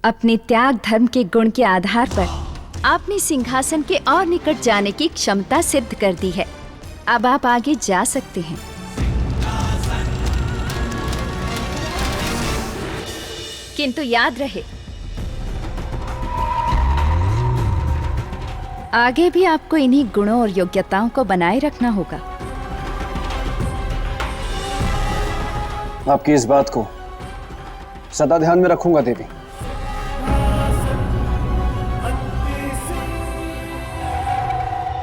अपने त्याग धर्म के गुण के आधार पर आपने सिंहासन के और निकट जाने की क्षमता सिद्ध कर दी है। अब आप आगे जा सकते हैं। किंतु याद रहे, आगे भी आपको इन्हीं गुणों और योग्यताओं को बनाए रखना होगा। आपकी इस बात को सदा ध्यान में रखूंगा देवी।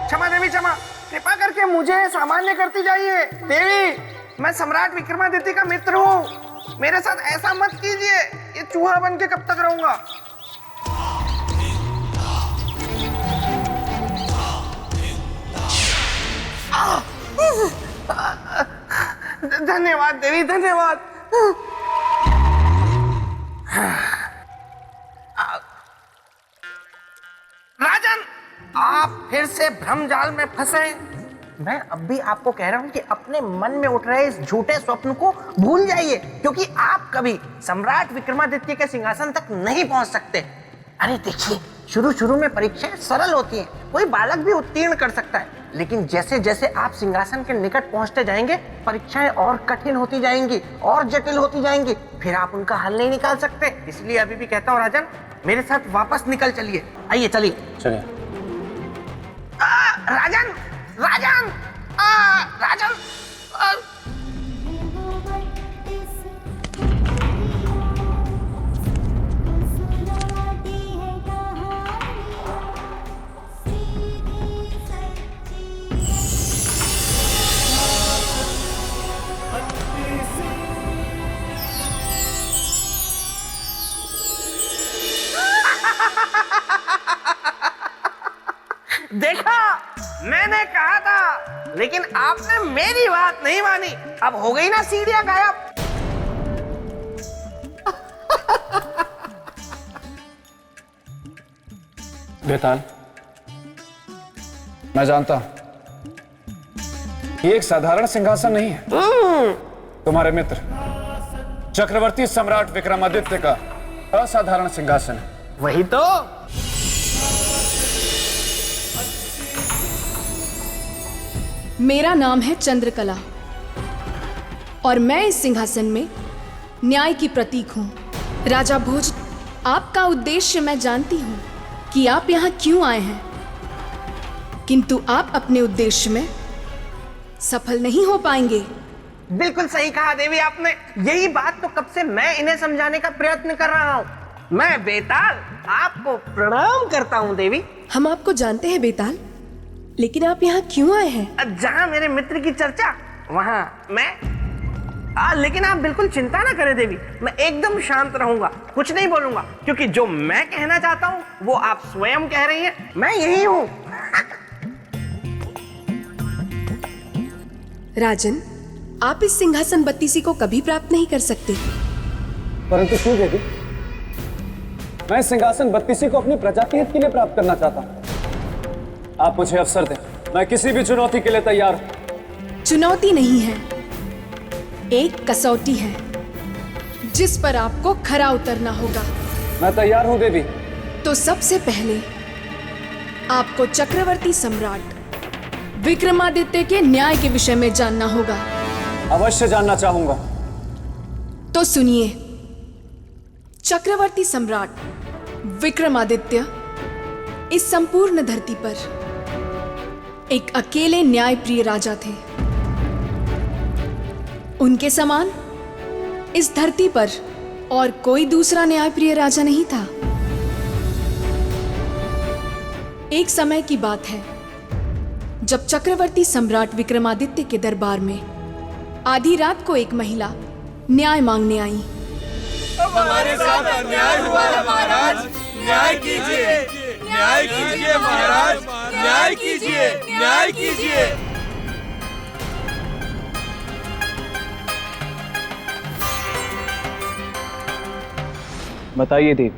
क्षमा देवी क्षमा, कृपा करके मुझे सामान्य करती जाइए। देवी, मैं सम्राट विक्रमादित्य का मित्र हूँ, मेरे साथ ऐसा मत कीजिए। ये चूहा बन के कब तक रहूंगा? धन्यवाद देवी, धन्यवाद। राजन, आप फिर से भ्रमजाल में फंसे। मैं अब भी आपको कह रहा हूं कि अपने मन में उठ रहे इस झूठे स्वप्न को भूल जाइए, क्योंकि आप कभी सम्राट विक्रमादित्य के सिंहासन तक नहीं पहुंच सकते। अरे देखिए, शुरू में परीक्षाएं सरल होती हैं, कोई बालक भी उत्तीर्ण कर सकता है, लेकिन जैसे जैसे आप सिंहासन के निकट पहुंचते जाएंगे, परीक्षाएं और कठिन होती जाएंगी और जटिल होती जाएंगी, फिर आप उनका हल नहीं निकाल सकते। इसलिए अभी भी कहता हूँ राजन, मेरे साथ वापस निकल चलिए। आइए चलिए। चलिए। राजन, राजन, राजन, देखा, मैंने कहा था, लेकिन आपने मेरी बात नहीं मानी। अब हो गई ना सीढ़ियां गायब। बेताल, मैं जानता हूं ये एक साधारण सिंहासन नहीं है। तुम्हारे मित्र चक्रवर्ती सम्राट विक्रमादित्य का असाधारण सिंहासन है। वही तो। मेरा नाम है चंद्रकला और मैं इस सिंहासन में न्याय की प्रतीक हूँ। राजा भोज, आपका उद्देश्य मैं जानती हूँ कि आप यहाँ क्यों आए हैं, किंतु आप अपने उद्देश्य में सफल नहीं हो पाएंगे। बिल्कुल सही कहा देवी आपने। यही बात तो कब से मैं इन्हें समझाने का प्रयत्न कर रहा हूँ। मैं बेताल आपको प्रणाम करता हूँ देवी। हम आपको जानते हैं बेताल, लेकिन आप यहाँ क्यों आए हैं? जहाँ मेरे मित्र की चर्चा, वहाँ मैं। लेकिन आप बिल्कुल चिंता ना करें देवी, मैं एकदम शांत रहूंगा, कुछ नहीं बोलूंगा, क्योंकि जो मैं कहना चाहता हूँ वो आप स्वयं कह रही हैं। मैं यही हूँ। राजन, आप इस सिंहासन बत्तीसी को कभी प्राप्त नहीं कर सकते। परंतु क्यों देवी? मैं सिंहासन बत्तीसी को अपनी प्रजा के हित के लिए प्राप्त करना चाहता हूँ। आप मुझे अवसर दें, मैं किसी भी चुनौती के लिए तैयार हूं। चुनौती नहीं है, एक कसौटी है जिस पर आपको खरा उतरना होगा। मैं तैयार हूं देवी। तो सबसे पहले आपको चक्रवर्ती सम्राट विक्रमादित्य के न्याय के विषय में जानना होगा। अवश्य जानना चाहूंगा। तो सुनिए, चक्रवर्ती सम्राट विक्रमादित्य इस संपूर्ण धरती पर एक अकेले न्यायप्रिय राजा थे। उनके समान इस धरती पर और कोई दूसरा न्यायप्रिय राजा नहीं था। एक समय की बात है जब चक्रवर्ती सम्राट विक्रमादित्य के दरबार में आधी रात को एक महिला न्याय मांगने आई। हमारे साथ अन्याय हुआ है महाराज, न्याय कीजिए, न्याय कीजिए महाराज, न्याय कीजिए, न्याय कीजिए। बताइए देवी,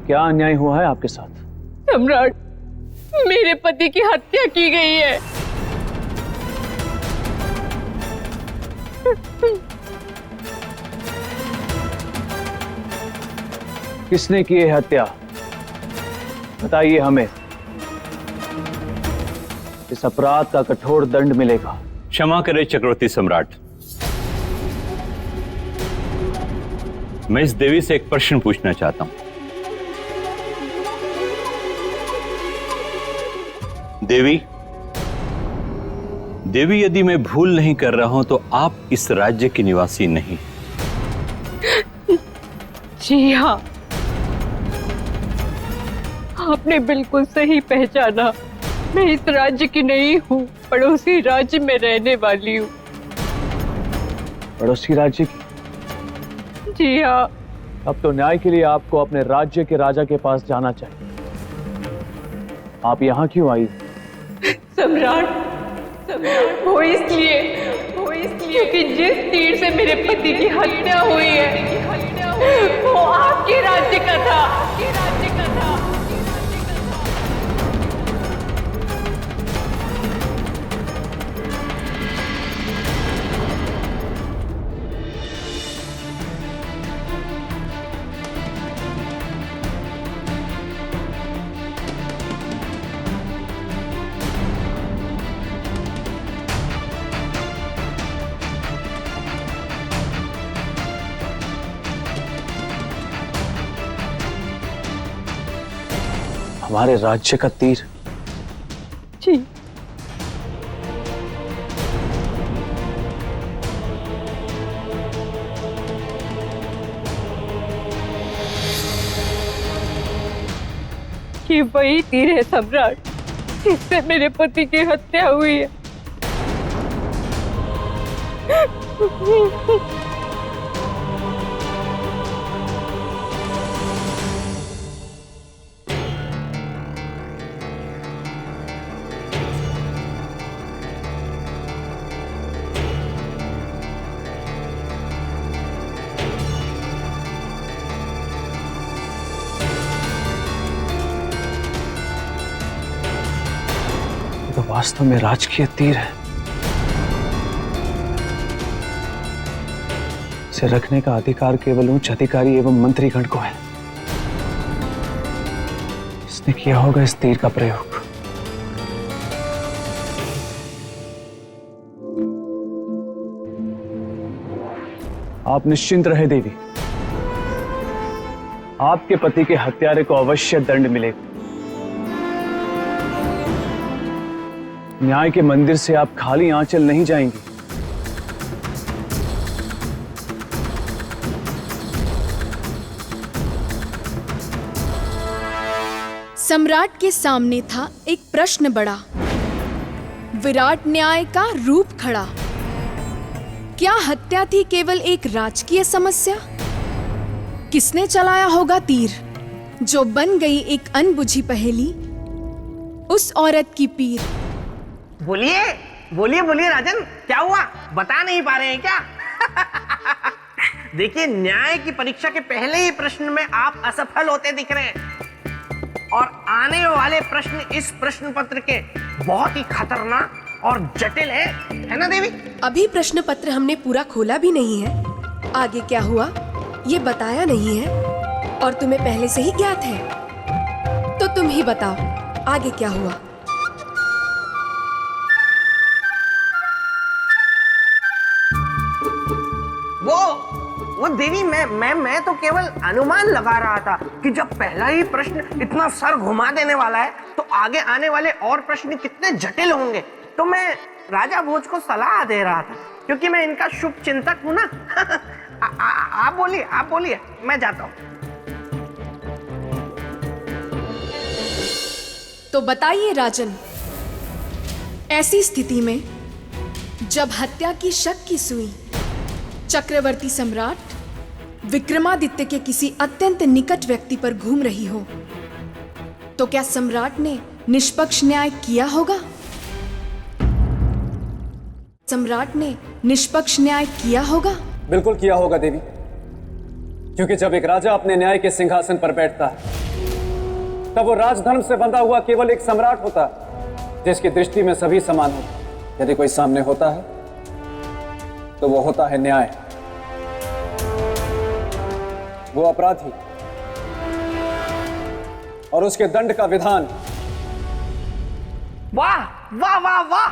क्या अन्याय हुआ है आपके साथ? सम्राट, मेरे पति की हत्या की गई है। किसने की है हत्या, बताइए हमें। इस अपराध का कठोर दंड मिलेगा। क्षमा करें चक्रवर्ती सम्राट, मैं इस देवी से एक प्रश्न पूछना चाहता हूं। देवी, देवी यदि मैं भूल नहीं कर रहा हूं तो आप इस राज्य की निवासी नहीं। जी हाँ, आपने बिल्कुल सही पहचाना। मैं इस राज्य की नहीं हूँ, पड़ोसी राज्य में रहने वाली हूँ। पड़ोसी राज्य की? जी हाँ। अब तो न्याय के लिए आपको अपने राज्य के राजा के पास जाना चाहिए। आप यहाँ क्यों आई? सम्राट, वो इसलिए क्योंकि जिस तीर से मेरे पति की हत्या हुई है वो आपके राज्य का था। हमारे राज्य का तीर? जी। ये वही तीर है सम्राट, जिससे मेरे पति की हत्या हुई है। तो वास्तव में राजकीय तीर है। इसे रखने का अधिकार केवल उच्च अधिकारी एवं मंत्रीगण को है। इसने किया होगा इस तीर का प्रयोग। आप निश्चिंत रहे देवी, आपके पति के हत्यारे को अवश्य दंड मिलेगा। न्याय के मंदिर से आप खाली आंचल नहीं जाएंगी। सम्राट के सामने था एक प्रश्न बड़ा, विराट न्याय का रूप खड़ा। क्या हत्या थी केवल एक राजकीय समस्या? किसने चलाया होगा तीर जो बन गई एक अनबुझी पहेली, उस औरत की पीर? बोलिए बोलिए बोलिए राजन, क्या हुआ? बता नहीं पा रहे हैं क्या? देखिए, न्याय की परीक्षा के पहले ही प्रश्न में आप असफल होते दिख रहे हैं और आने वाले प्रश्न इस प्रश्न पत्र के बहुत ही खतरनाक और जटिल है ना देवी? अभी प्रश्न पत्र हमने पूरा खोला भी नहीं है। आगे क्या हुआ ये बताया नहीं है और तुम्हें पहले से ही ज्ञात है, तो तुम ही बताओ आगे क्या हुआ। वो देवी, मैं तो केवल अनुमान लगा रहा था कि जब पहला ही प्रश्न इतना सर घुमा देने वाला है तो आगे आने वाले और प्रश्न कितने जटिल होंगे। तो मैं राजा भोज को सलाह दे रहा था क्योंकि मैं इनका शुभ चिंतक हूं ना। आप बोलिए, मैं जाता हूं। तो बताइए राजन, ऐसी स्थिति में जब हत्या की शक की सुई चक्रवर्ती सम्राट विक्रमादित्य के किसी अत्यंत निकट व्यक्ति पर घूम रही हो, तो क्या सम्राट ने निष्पक्ष न्याय किया होगा? सम्राट ने निष्पक्ष न्याय किया होगा? बिल्कुल किया होगा देवी, क्योंकि जब एक राजा अपने न्याय के सिंहासन पर बैठता है तब वो राजधर्म से बंधा हुआ केवल एक सम्राट होता है, जिसकी दृष्टि में सभी समान होते। यदि कोई सामने होता है तो वो होता है न्याय। वो अपराधी और उसके दंड का विधान। वाह वाह वाह वाह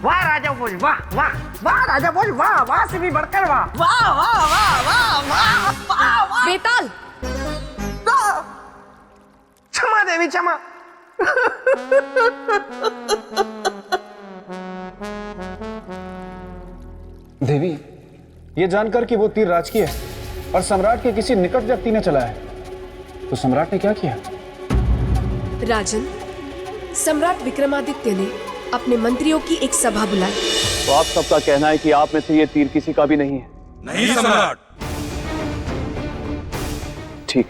वाह राजा भोज, वाह वाह वाह राजा भोज, वाह वाह से भी बढ़कर वाह, वाह वाह वाह वाह वाह वाह वाह। बेताल, क्षमा देवी क्षमा। देवी, ये जानकर कि वो तीर राजकीय है और सम्राट के किसी निकट व्यक्ति ने चलाया है, तो सम्राट ने क्या किया? राजन, सम्राट विक्रमादित्य ने अपने मंत्रियों की एक सभा बुलाई। तो आप सबका कहना है कि आप में से ये तीर किसी का भी नहीं है? नहीं सम्राट। ठीक,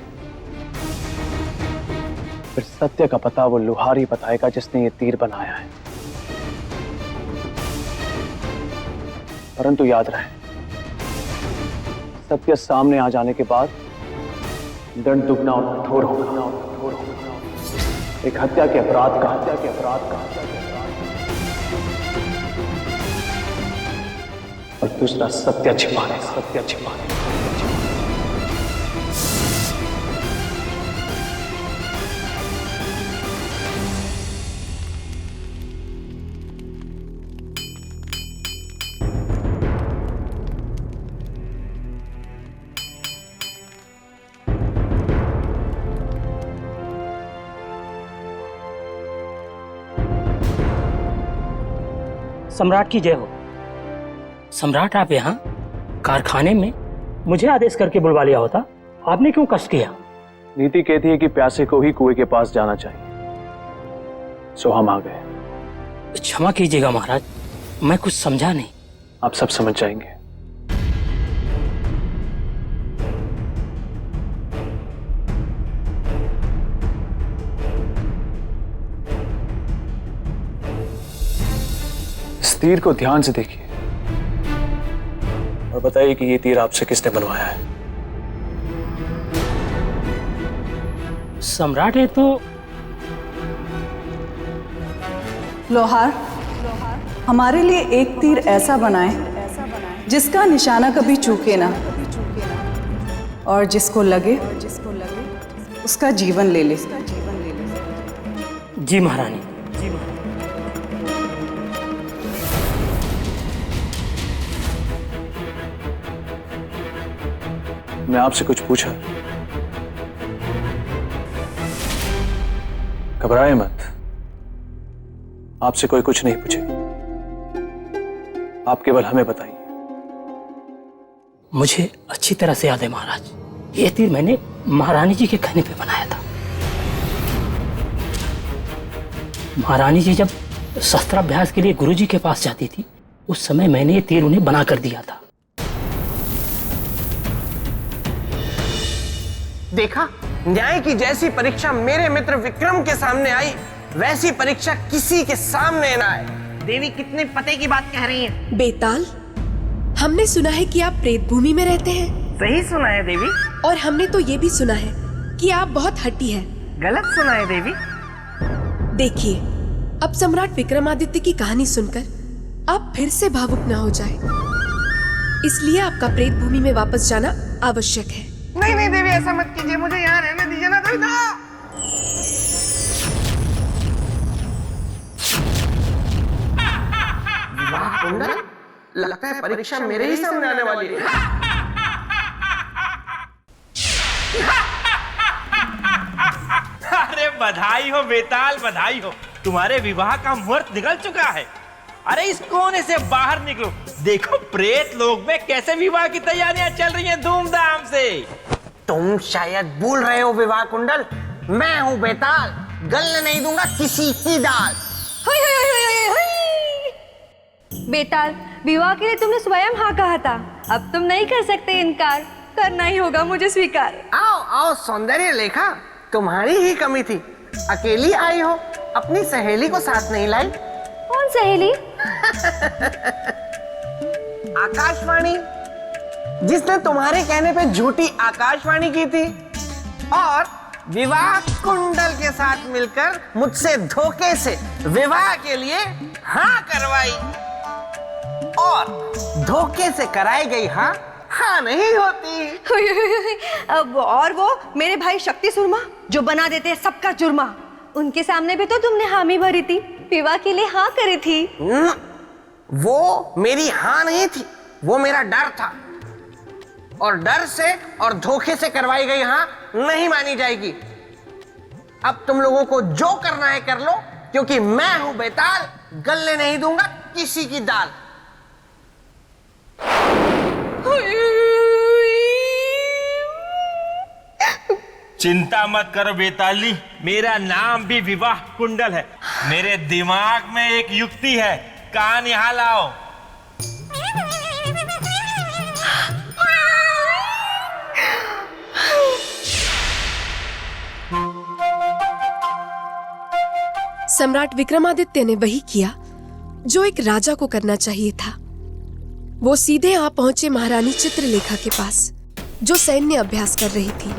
फिर सत्य का पता वो लुहार ही बताएगा जिसने ये तीर बनाया है। परंतु याद रहे, सत्य सामने आ जाने के बाद दंड दुगना और कठोर होगा। एक हत्या के अपराध का और दूसरा सत्य छिपाने का। सम्राट की जय हो। सम्राट, आप यहाँ कारखाने में मुझे आदेश करके बुलवा लिया होता, आपने क्यों कष्ट किया? नीति कहती है कि प्यासे को ही कुएं के पास जाना चाहिए, सो हम आ गए। क्षमा कीजिएगा महाराज, मैं कुछ समझा नहीं। आप सब समझ जाएंगे। इस तीर को ध्यान से देखिए और बताइए कि ये तीर आपसे किसने बनवाया है? सम्राट है तो लोहार, हमारे लिए एक तीर ऐसा बनाए जिसका निशाना कभी चूके ना और जिसको लगे उसका जीवन ले ले। जी महारानी। मैं आपसे कुछ पूछा? घबराए मत, आपसे कोई कुछ नहीं पूछेगा। आप केवल हमें बताइए। मुझे अच्छी तरह से याद है महाराज, ये तीर मैंने महारानी जी के कहने पे बनाया था। महारानी जी जब शस्त्राभ्यास के लिए गुरुजी के पास जाती थी, उस समय मैंने ये तीर उन्हें बना कर दिया था। देखा, न्याय की जैसी परीक्षा मेरे मित्र विक्रम के सामने आई, वैसी परीक्षा किसी के सामने ना आए। देवी कितने पते की बात कह रही हैं? बेताल, हमने सुना है कि आप प्रेत भूमि में रहते हैं। सही सुना है देवी। और हमने तो ये भी सुना है कि आप बहुत हट्टी हैं। गलत सुना है देवी। देखिए, अब सम्राट विक्रमादित्य की कहानी सुनकर आप फिर से भावुक ना हो जाए, इसलिए आपका प्रेत भूमि में वापस जाना आवश्यक है। नहीं नहीं देवी, ऐसा मत कीजिए, मुझे यहाँ रहने दीजिए ना देवी। वाह कुंडल, लगता है परीक्षा मेरे ही सामने आने वाली है। अरे बधाई हो बेताल, बधाई हो, तुम्हारे विवाह का मुहूर्त निकल चुका है। अरे इस कोने से बाहर निकलो, देखो प्रेत लोक में कैसे विवाह की तैयारियां चल रही हैं धूमधाम से। तुम शायद भूल रहे हो विवाह कुंडल, मैं हूँ बेताल, गलने नहीं दूंगा किसी की दाल। बेताल, विवाह के लिए तुमने स्वयं हाँ कहा था, अब तुम नहीं कर सकते इनकार, करना ही होगा मुझे स्वीकार। आओ आओ सौंदर्य लेखा, तुम्हारी ही कमी थी, अकेली आई हो, अपनी सहेली को साथ नहीं लाई। कौन सहेली? आकाशवाणी, जिसने तुम्हारे कहने पे झूठी आकाशवाणी की थी और विवाह कुंडल के साथ मिलकर मुझसे धोखे से विवाह के लिए हाँ करवाई, और धोखे से कराई गई हाँ हाँ नहीं होती। अब और वो मेरे भाई शक्ति सुरमा जो बना देते हैं सबका जुर्मा, उनके सामने भी तो तुमने हामी भरी थी, विवाह के लिए हाँ करी थी। वो मेरी हाँ नहीं थी, वो मेरा डर था, और डर से और धोखे से करवाई गई हाँ नहीं मानी जाएगी। अब तुम लोगों को जो करना है कर लो, क्योंकि मैं हूं बेताल, गलने नहीं दूंगा किसी की दाल। चिंता मत करो बेताली, मेरा नाम भी विवाह कुंडल है। मेरे दिमाग में एक युक्ति है, कान यहां लाओ। सम्राट विक्रमादित्य ने वही किया जो एक राजा को करना चाहिए था। वो सीधे आ पहुंचे महारानी चित्रलेखा के पास, जो सैन्य अभ्यास कर रही थी।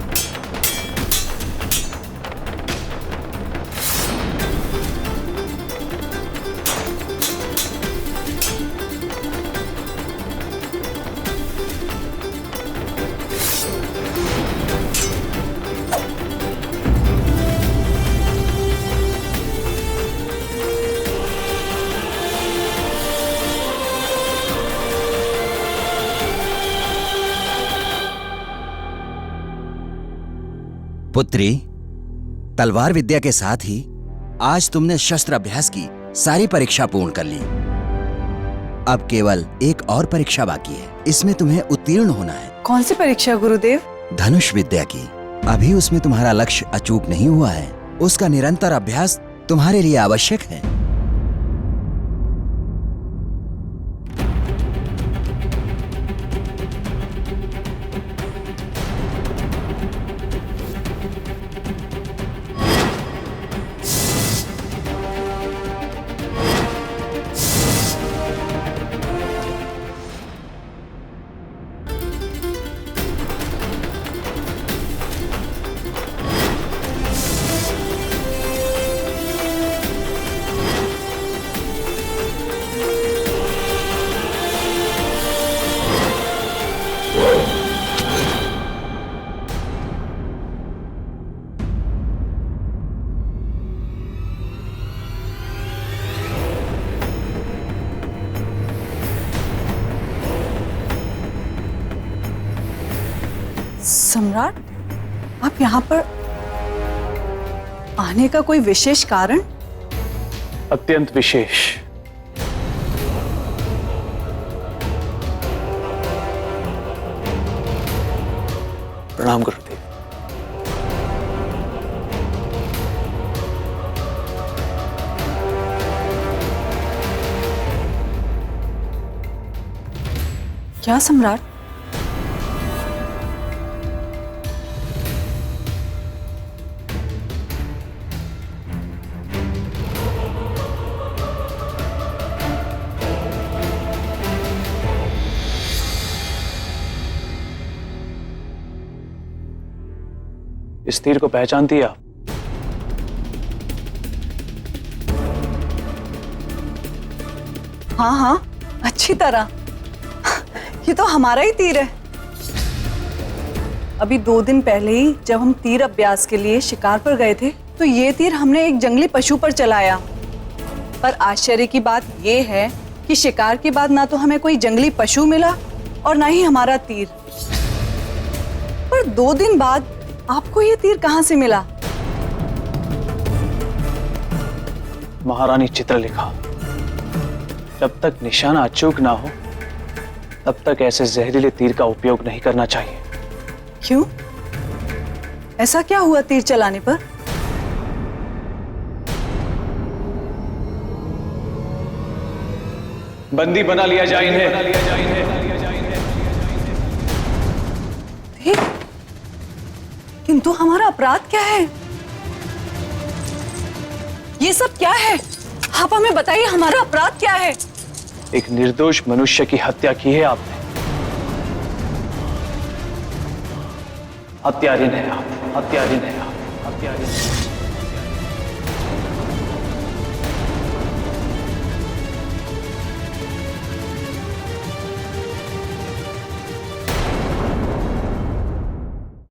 पुत्री, तलवार विद्या के साथ ही आज तुमने शस्त्र अभ्यास की सारी परीक्षा पूर्ण कर ली। अब केवल एक और परीक्षा बाकी है, इसमें तुम्हें उत्तीर्ण होना है। कौन सी परीक्षा गुरुदेव? धनुष विद्या की। अभी उसमें तुम्हारा लक्ष्य अचूक नहीं हुआ है, उसका निरंतर अभ्यास तुम्हारे लिए आवश्यक है। सम्राट, आप यहाँ पर आने का कोई विशेष कारण? अत्यंत विशेष। प्रणाम गुरुदेव। क्या सम्राट? इस तीर को पहचानती है आप? हाँ हाँ, अच्छी तरह। ये तो हमारा ही तीर है। अभी 2 दिन पहले ही जब हम तीर अभ्यास के लिए शिकार पर गए थे, तो ये तीर हमने एक जंगली पशु पर चलाया। पर आश्चर्य की बात ये है कि शिकार के बाद ना तो हमें कोई जंगली पशु मिला और ना ही हमारा तीर। पर 2 दिन बाद आपको ये तीर कहां से मिला? महारानी चित्रलेखा, जब तक निशाना अचूक ना हो तब तक ऐसे जहरीले तीर का उपयोग नहीं करना चाहिए। क्यों? ऐसा क्या हुआ तीर चलाने पर? बंदी बना लिया जाए इन्हें। किंतु हमारा अपराध क्या है? ये सब क्या है? आप हमें बताइए, हमारा अपराध क्या है? एक निर्दोष मनुष्य की हत्या की है आपने। हत्यारिन है आप, हत्यारिन है आप, हत्यारिन है।